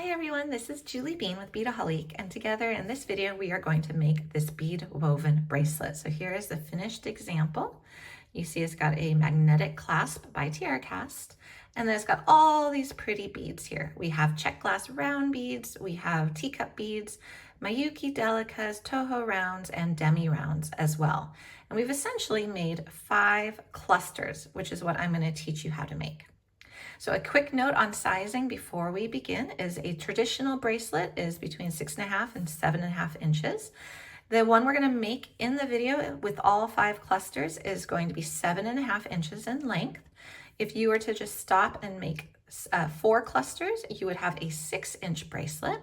Hi everyone, this is Julie Bean with Beadaholic, and together in this video we are going to make this bead woven bracelet. So here is the finished example. You see it's got a magnetic clasp by Tiara Cast, and then it's got all these pretty beads here. We have Czech glass round beads, we have teacup beads, Miyuki delicas, Toho rounds, and demi rounds as well. And we've essentially made 5 clusters, which is what I'm going to teach you how to make. So a quick note on sizing before we begin is a traditional bracelet is between 6.5 and 7.5 inches. The one we're going to make in the video with all 5 clusters is going to be 7.5 inches in length. If you were to just stop and make 4 clusters, you would have a 6-inch bracelet.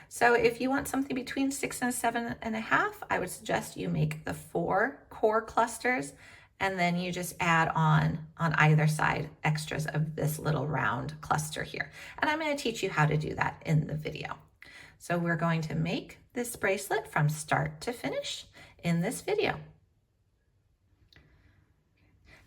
So if you want something between 6 and 7.5, I would suggest you make the 4 core clusters, and then you just add on either side extras of this little round cluster here. And I'm going to teach you how to do that in the video. So we're going to make this bracelet from start to finish in this video.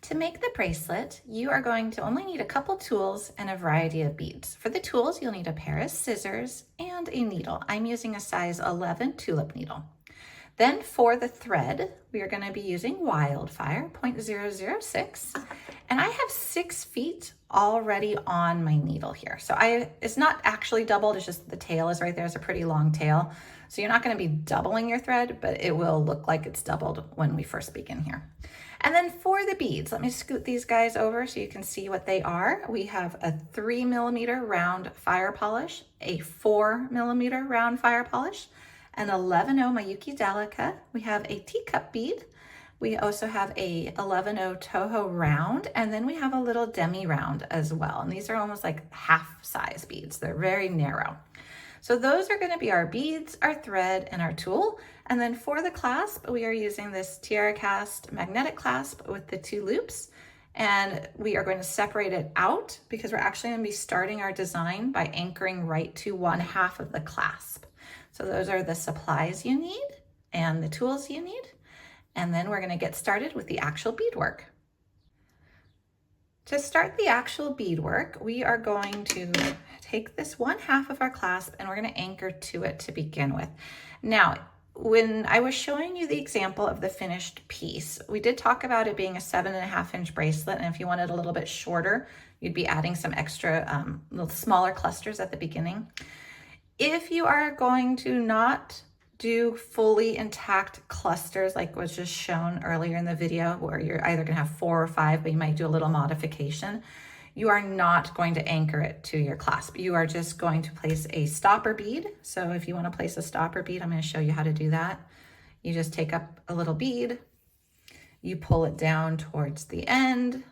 To make the bracelet, you are going to only need a couple tools and a variety of beads. For the tools, you'll need a pair of scissors and a needle. I'm using a size 11 tulip needle. Then for the thread, we are going to be using Wildfire 0.006, and I have 6 feet already on my needle here. So it's not actually doubled, it's just the tail is right there. It's a pretty long tail. So you're not going to be doubling your thread, but it will look like it's doubled when we first begin here. And then for the beads, let me scoot these guys over so you can see what they are. We have a 3mm round fire polish, a 4mm round fire polish, an 11.0 Miyuki delica. We have a teacup bead. We also have a 11.0 Toho round, and then we have a little demi round as well. And these are almost like half size beads. They're very narrow. So those are going to be our beads, our thread, and our tool. And then for the clasp, we are using this Tiara Cast magnetic clasp with the 2 loops. And we are going to separate it out because we're actually going to be starting our design by anchoring right to 1/2 of the clasp. So those are the supplies you need and the tools you need. And then we're going to get started with the actual beadwork. To start the actual beadwork, we are going to take this 1/2 of our clasp and we're going to anchor to it to begin with. Now, when I was showing you the example of the finished piece, we did talk about it being a 7.5 inch bracelet. And if you wanted a little bit shorter, you'd be adding some extra little smaller clusters at the beginning. If you are going to not do fully intact clusters like was just shown earlier in the video, where you're either going to have 4 or 5, but you might do a little modification, you are not going to anchor it to your clasp. You are just going to place a stopper bead. So if you want to place a stopper bead, I'm going to show you how to do that. You just take up a little bead, you pull it down towards the end,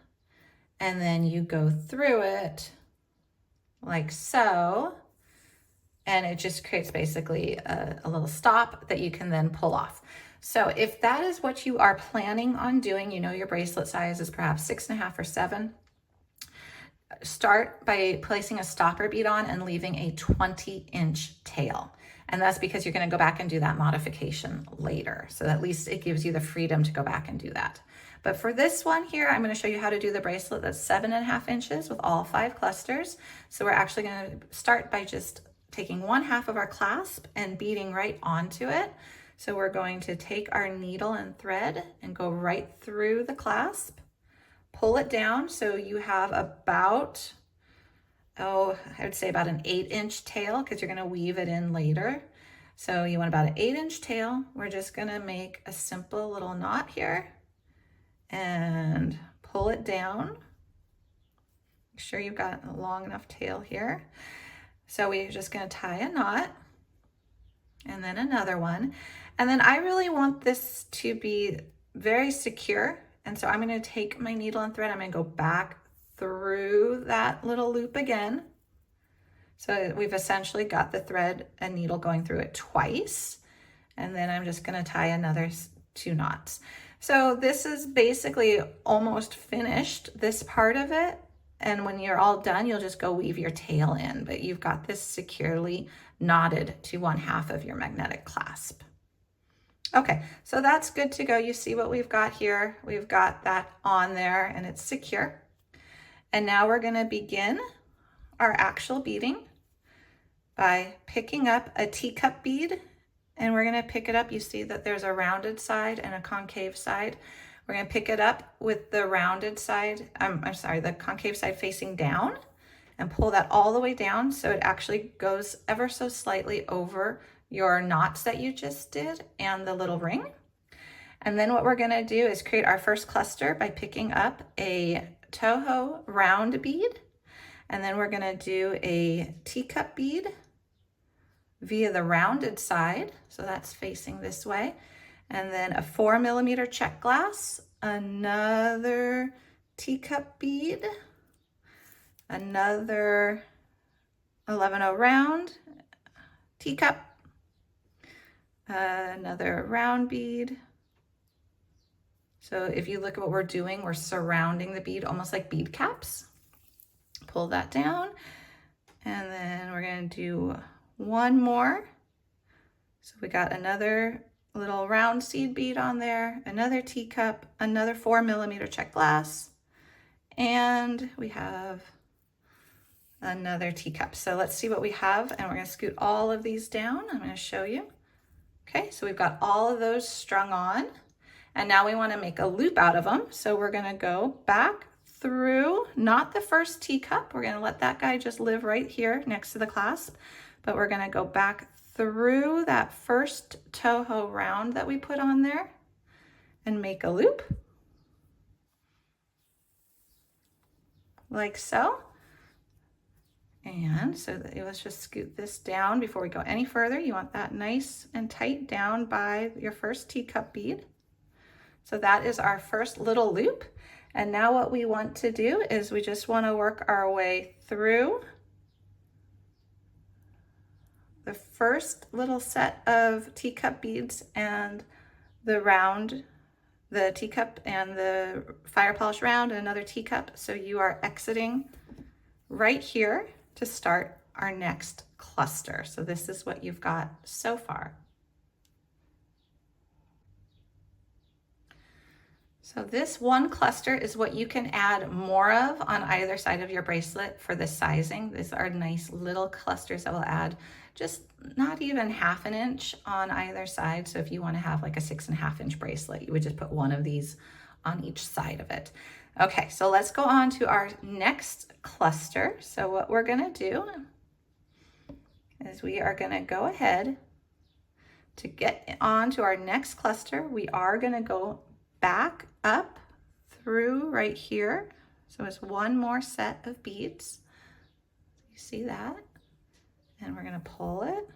and then you go through it like so. And it just creates basically a little stop that you can then pull off. So if that is what you are planning on doing, you know your bracelet size is perhaps 6.5 or 7, start by placing a stopper bead on and leaving a 20-inch tail. And that's because you're going to go back and do that modification later. So at least it gives you the freedom to go back and do that. But for this one here, I'm going to show you how to do the bracelet that's 7.5 inches with all 5 clusters. So we're actually going to start by just taking 1/2 of our clasp and beading right onto it. So we're going to take our needle and thread and go right through the clasp, pull it down so you have about, I would say about an 8-inch tail because you're going to weave it in later. So you want about an 8-inch tail. We're just going to make a simple little knot here and pull it down. Make sure you've got a long enough tail here. So we're just going to tie a knot and then another one. And then I really want this to be very secure. And so I'm going to take my needle and thread. I'm going to go back through that little loop again. So we've essentially got the thread and needle going through it twice. And then I'm just going to tie another 2 knots. So this is basically almost finished, this part of it. And when you're all done, you'll just go weave your tail in, but you've got this securely knotted to 1/2 of your magnetic clasp. Okay, so that's good to go. You see what we've got here? We've got that on there and it's secure. And now we're going to begin our actual beading. by picking up a teacup bead, and we're gonna pick it up. You see that there's a rounded side and a concave side. We're gonna pick it up with the rounded side, I'm sorry, the concave side facing down, and pull that all the way down so it actually goes ever so slightly over your knots that you just did and the little ring. And then what we're gonna do is create our first cluster by picking up a Toho round bead, and then we're gonna do a teacup bead via the rounded side, so that's facing this way, and then a 4mm Czech glass, another teacup bead, another 11/0 round teacup, another round bead. So if you look at what we're doing, we're surrounding the bead almost like bead caps. Pull that down, and then we're going to do one more. So we got another little round seed bead on there, another teacup, another 4mm Czech glass, and we have another teacup. So let's see what we have, and we're going to scoot all of these down. I'm going to show you. Okay, so we've got all of those strung on, and now we want to make a loop out of them. So we're going to go back through, not the first teacup. We're going to let that guy just live right here next to the clasp, but we're going to go back through that first Toho round that we put on there and make a loop like so. And so let's just scoot this down before we go any further. You want that nice and tight down by your first teacup bead. So that is our first little loop. And now what we want to do is we just want to work our way through the first little set of teacup beads and the round, the teacup and the fire polish round and another teacup. So you are exiting right here to start our next cluster. So this is what you've got so far. So this one cluster is what you can add more of on either side of your bracelet for the sizing. These are nice little clusters that will add just not even ½ an inch on either side. So if you want to have like a 6.5 inch bracelet, you would just put one of these on each side of it. Okay, so let's go on to our next cluster. So what we're gonna do is we are gonna go ahead to get on to our next cluster. We are gonna go back up through right here. So it's one more set of beads. You see that? And we're gonna pull it.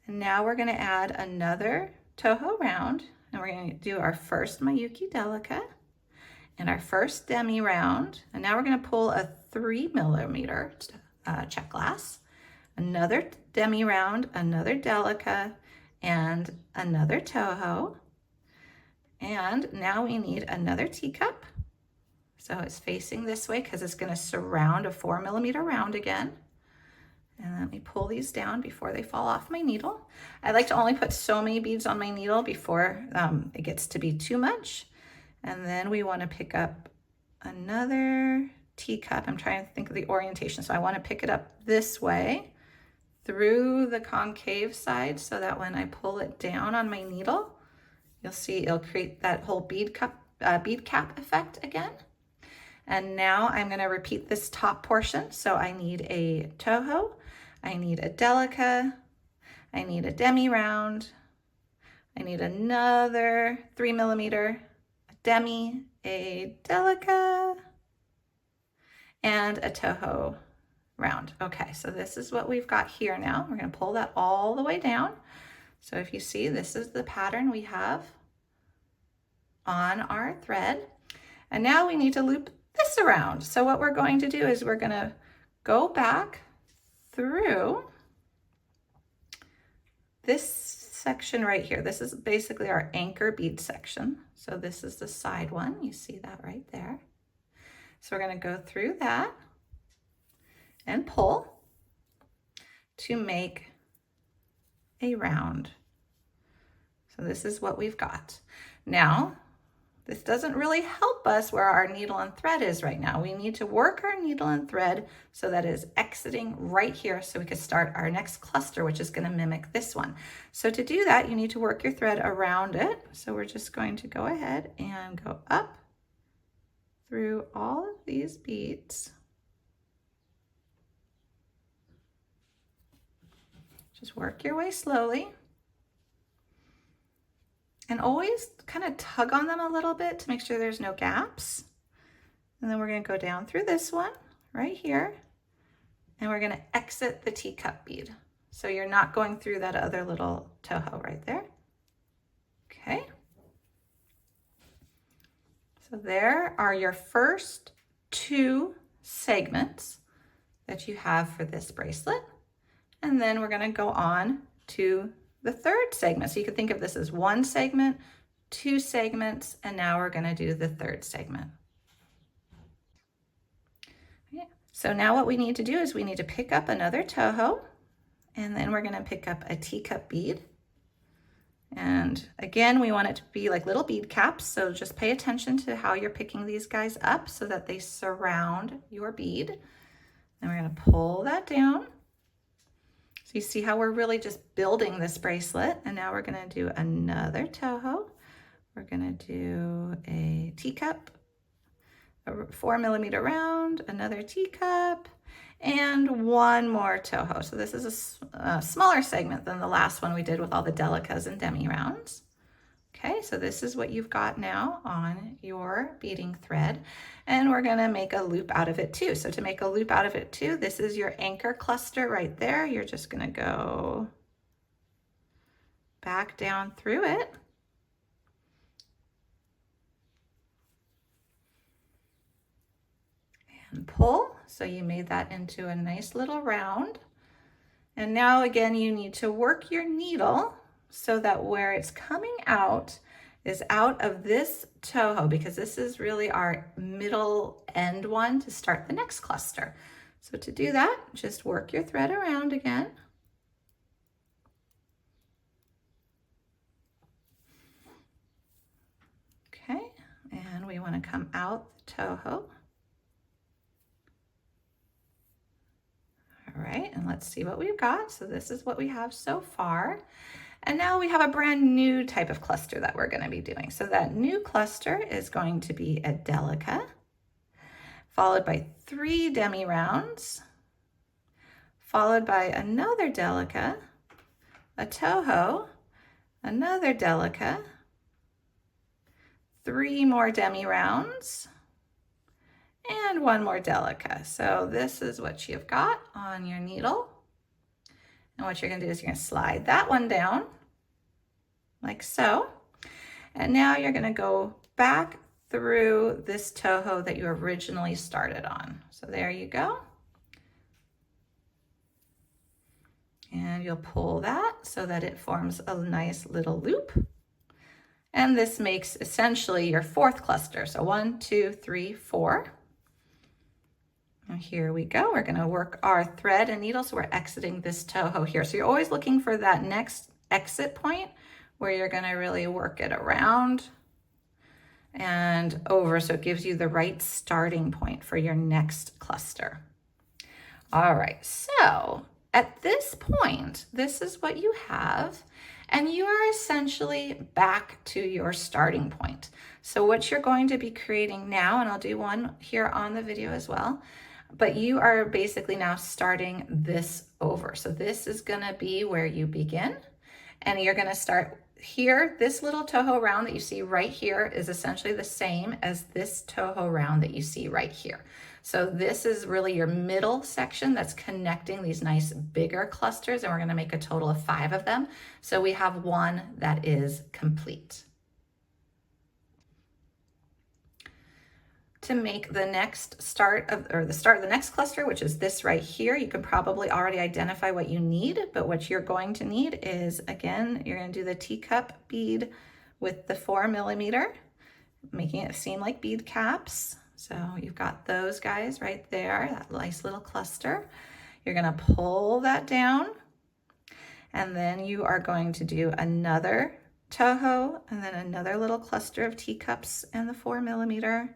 And now we're gonna add another Toho round, and we're gonna do our first Miyuki Delica and our first demi round. And now we're gonna pull a 3mm Czech glass, another demi round, another Delica, and another Toho. And now we need another teacup. So it's facing this way because it's gonna surround a 4mm round again. And let me pull these down before they fall off my needle. I like to only put so many beads on my needle before it gets to be too much. And then we wanna pick up another teacup. I'm trying to think of the orientation. So I wanna pick it up this way through the concave side so that when I pull it down on my needle, you'll see it'll create that whole bead cap effect again. And now I'm gonna repeat this top portion. So I need a Toho, I need a Delica, I need a demi round, I need another 3mm, a demi, a Delica, and a Toho round. Okay, so this is what we've got here now. We're gonna pull that all the way down. So if you see, this is the pattern we have on our thread. And now we need to loop this around. So what we're going to do is we're gonna go back through this section right here. This is basically our anchor bead section. So this is the side one. You see that right there. So we're gonna go through that and pull to make a round. So this is what we've got. Now, This doesn't really help us where our needle and thread is right now. We need to work our needle and thread so that it is exiting right here so we can start our next cluster, which is going to mimic this one. So to do that, you need to work your thread around it. So we're just going to go ahead and go up through all of these beads. Just work your way slowly. And always kind of tug on them a little bit to make sure there's no gaps. And then we're going to go down through this one right here. And we're going to exit the teacup bead. So you're not going through that other little toho right there. Okay. So there are your first 2 segments that you have for this bracelet. And then we're going to go on to the 3rd segment. So you could think of this as 1 segment, 2 segments, and now we're going to do the 3rd segment. Okay. So now what we need to do is we need to pick up another toho, and then we're going to pick up a teacup bead. And again, we want it to be like little bead caps. So just pay attention to how you're picking these guys up so that they surround your bead. Then we're going to pull that down. So you see how we're really just building this bracelet. And now we're going to do another toho. We're going to do a teacup, a 4mm round, another teacup, and 1 more toho. So this is a smaller segment than the last one we did with all the delicas and demi rounds. Okay, so this is what you've got now on your beading thread, and we're going to make a loop out of it too. So to make a loop out of it too, this is your anchor cluster right there. You're just going to go back down through it. And pull. So you made that into a nice little round. And now again, you need to work your needle so that where it's coming out is out of this toho, because this is really our middle end one to start the next cluster. So to do that, just work your thread around again. Okay, and we want to come out the toho. All right, and let's see what we've got. So this is what we have so far. And now we have a brand new type of cluster that we're going to be doing. So that new cluster is going to be a delica, followed by 3 demi rounds, followed by another delica, a toho, another delica, 3 more demi rounds, and 1 more delica. So this is what you've got on your needle. And what you're going to do is you're going to slide that one down like so. And now you're going to go back through this toho that you originally started on. So there you go. And you'll pull that so that it forms a nice little loop. And this makes essentially your 4th cluster. So 1, 2, 3, 4. And here we go. We're going to work our thread and needle. So we're exiting this toho here. So you're always looking for that next exit point where you're going to really work it around and over. So it gives you the right starting point for your next cluster. All right. So at this point, this is what you have. And you are essentially back to your starting point. So what you're going to be creating now, and I'll do one here on the video as well, but you are basically now starting this over. So this is going to be where you begin, and you're going to start here. This little toho round that you see right here is essentially the same as this toho round that you see right here. So this is really your middle section that's connecting these nice bigger clusters, and we're going to make a total of 5 of them. So we have 1 that is complete. To make the next start of the next cluster, which is this right here, you can probably already identify what you need, but what you're going to need is, again, you're going to do the teacup bead with the 4mm, making it seem like bead caps. So you've got those guys right there, that nice little cluster. You're going to pull that down, and then you are going to do another toho, and then another little cluster of teacups and the 4mm,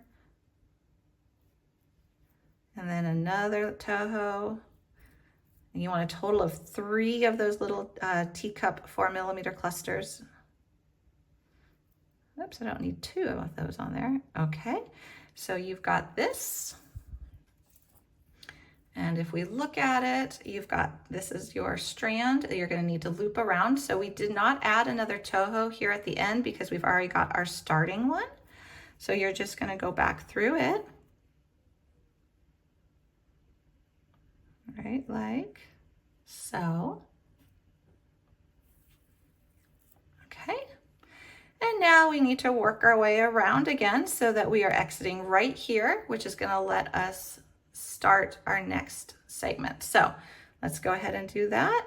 and then another toho. And you want a total of 3 of those little teacup 4mm clusters. Oops, I don't need 2 of those on there. Okay, so you've got this. And if we look at it, you've got, this is your strand that you're going to need to loop around. So we did not add another toho here at the end because we've already got our starting one. So you're just going to go back through it. Right, like so. Okay. And now we need to work our way around again so that we are exiting right here, which is going to let us start our next segment. So let's go ahead and do that.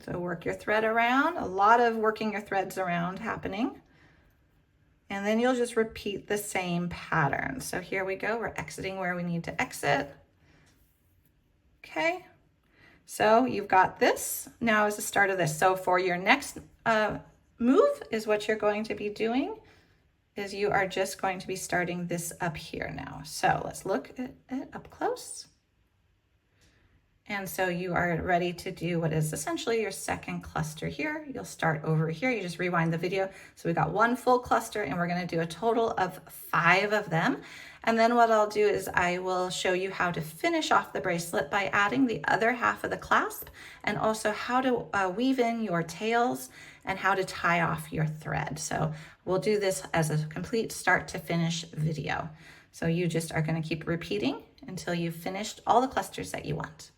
So work your thread around, a lot of working your threads around happening. And then you'll just repeat the same pattern. So here we go, we're exiting where we need to exit. Okay, so you've got this, now is the start of this. So for your next move is what you're going to be doing is you are just going to be starting this up here now. So let's look at it up close. And so you are ready to do what is essentially your second cluster here. You'll start over here. You just rewind the video. So we got 1 full cluster and we're going to do a total of 5 of them. And then what I'll do is I will show you how to finish off the bracelet by adding the other half of the clasp and also how to weave in your tails and how to tie off your thread. So we'll do this as a complete start to finish video. So you just are going to keep repeating until you've finished all the clusters that you want.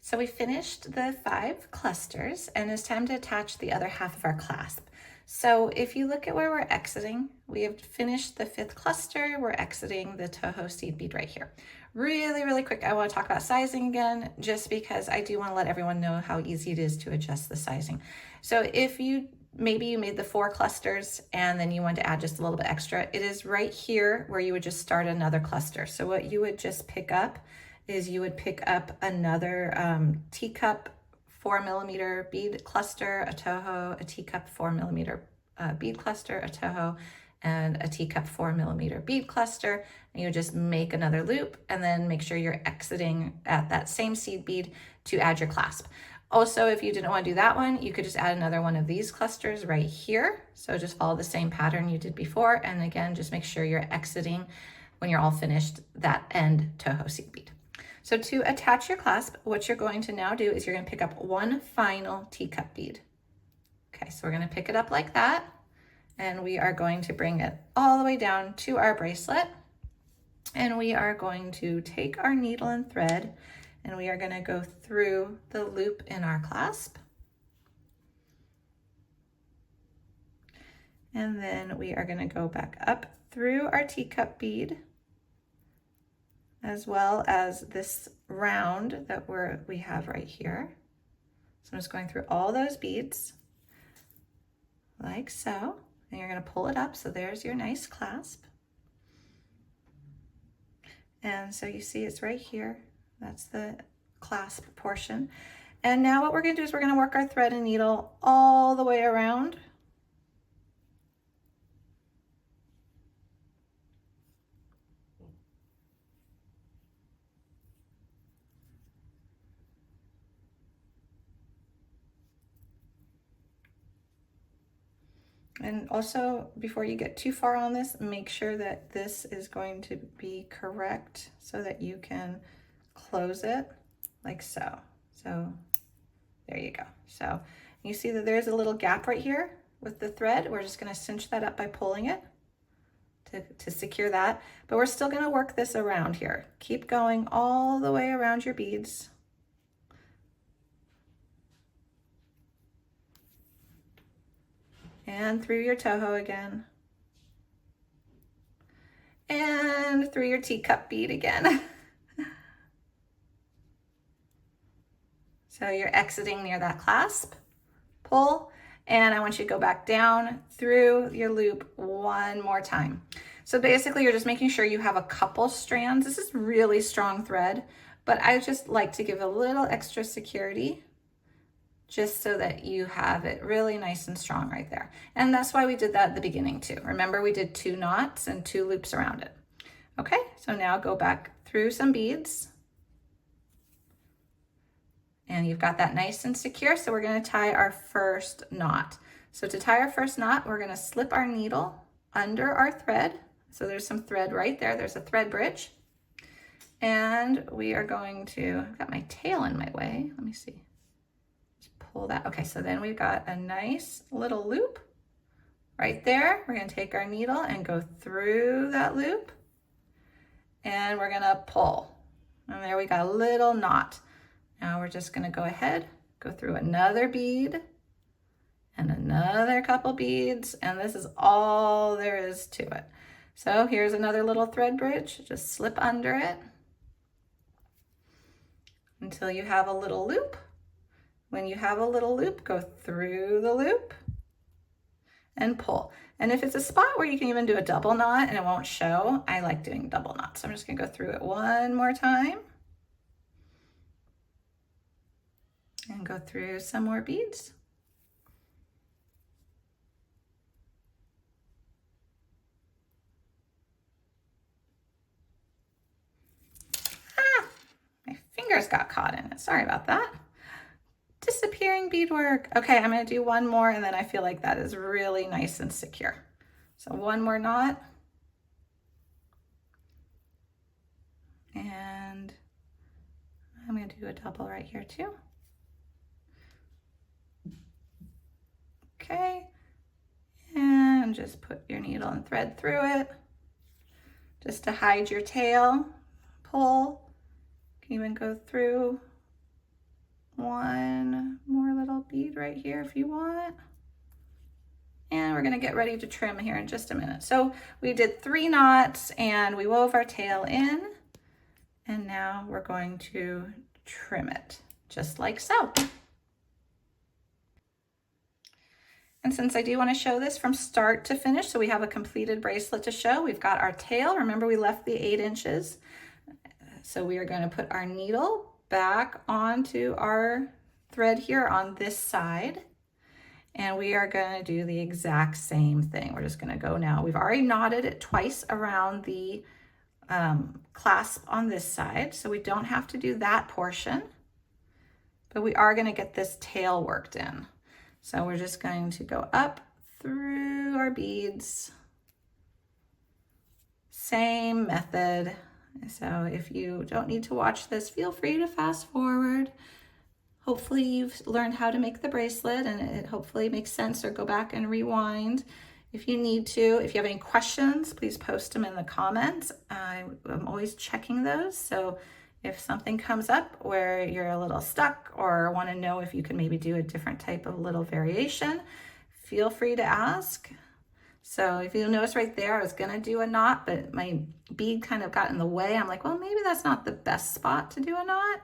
So we finished the 5 clusters and it's time to attach the other half of our clasp. So if you look at where we're exiting, we have finished the 5th cluster, we're exiting the toho seed bead right here. Really quick, I want to talk about sizing again, just because I do want to let everyone know how easy it is to adjust the sizing. So if maybe you made the 4 clusters and then you want to add just a little bit extra, it is right here where you would just start another cluster. So what you would just pick up is you would pick up another teacup 4mm bead cluster, a toho, a teacup 4mm bead cluster, a toho, and a teacup 4mm bead cluster. And you just make another loop and then make sure you're exiting at that same seed bead to add your clasp. Also, if you didn't want to do that one, you could just add another one of these clusters right here. So just follow the same pattern you did before. And again, just make sure you're exiting when you're all finished that end toho seed bead. So to attach your clasp, what you're going to now do is you're going to pick up 1 final teacup bead. Okay, so we're going to pick it up like that, and we are going to bring it all the way down to our bracelet, and we are going to take our needle and thread, and we are going to go through the loop in our clasp. And then we are going to go back up through our teacup bead, as well as this round that we have right here. So I'm just going through all those beads like so, and you're going to pull it up. So there's your nice clasp. And so you see it's right here. That's the clasp portion. And now what we're going to do is we're going to work our thread and needle all the way around. And also, before you get too far on this, make sure that this is going to be correct so that you can close it like so. So there you go. So you see that there's a little gap right here with the thread. We're just going to cinch that up by pulling it to secure that. But we're still going to work this around here. Keep going all the way around your beads. And through your toho again. And through your teacup bead again. So you're exiting near that clasp, pull, and I want you to go back down through your loop 1 more time. So basically you're just making sure you have a couple strands. This is really strong thread, but I just like to give a little extra security just so that you have it really nice and strong right there. And that's why we did that at the beginning too. Remember, we did 2 knots and 2 loops around it. Okay, so now go back through some beads. And you've got that nice and secure, so we're gonna tie our first knot. So to tie our first knot, we're gonna slip our needle under our thread. So there's some thread right there, there's a thread bridge. And we are going to, I've got my tail in my way, let me see. Pull that. Okay, so then we've got a nice little loop right there. We're going to take our needle and go through that loop, and we're going to pull. And there we got a little knot. Now we're just going to go ahead, go through another bead and another couple beads, and this is all there is to it. So here's another little thread bridge. Just slip under it until you have a little loop. When you have a little loop, go through the loop and pull. And if it's a spot where you can even do a double knot and it won't show, I like doing double knots. So I'm just gonna go through it one more time and go through some more beads. Ah, my fingers got caught in it. Sorry about that. Disappearing beadwork. Okay, I'm gonna do one more and then I feel like that is really nice and secure. So one more knot. And I'm gonna do a double right here too. Okay, and just put your needle and thread through it. Just to hide your tail, pull. You can even go through one more little bead right here if you want. And we're gonna get ready to trim here in just a minute. So we did 3 knots and we wove our tail in, and now we're going to trim it just like so. And since I do want to show this from start to finish, so we have a completed bracelet to show, we've got our tail. Remember, we left the 8 inches. So we are going to put our needle back onto our thread here on this side, and we are going to do the exact same thing. We're just going to go now. We've already knotted it twice around the clasp on this side, so we don't have to do that portion, but we are going to get this tail worked in. So we're just going to go up through our beads. Same method. So if you don't need to watch this, feel free to fast forward. Hopefully you've learned how to make the bracelet and it hopefully makes sense, or go back and rewind if you need to. If you have any questions, please post them in the comments. I'm always checking those. So if something comes up where you're a little stuck or want to know if you can maybe do a different type of little variation, feel free to ask. So if you'll notice right there, I was gonna do a knot, but my bead kind of got in the way. I'm like, well, maybe that's not the best spot to do a knot.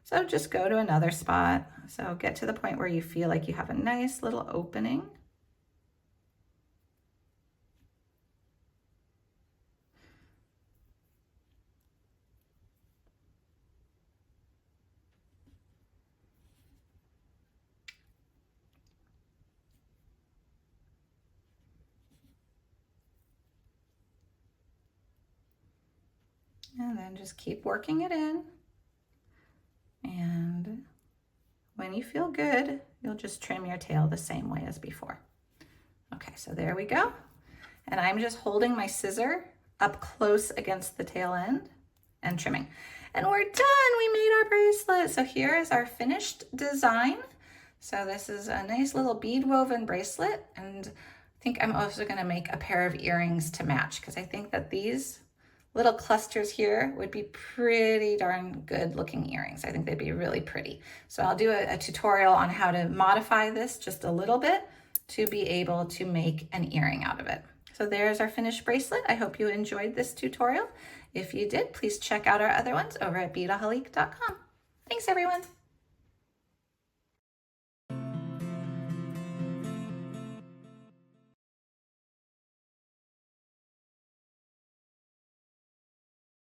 So just go to another spot. So get to the point where you feel like you have a nice little opening. And then just keep working it in. And when you feel good, you'll just trim your tail the same way as before. Okay, so there we go. And I'm just holding my scissor up close against the tail end and trimming. And we're done, we made our bracelet. So here is our finished design. So this is a nice little bead woven bracelet. And I think I'm also gonna make a pair of earrings to match, because I think that these little clusters here would be pretty darn good looking earrings. I think they'd be really pretty. So I'll do a tutorial on how to modify this just a little bit to be able to make an earring out of it. So there's our finished bracelet. I hope you enjoyed this tutorial. If you did, please check out our other ones over at beadaholique.com. Thanks everyone.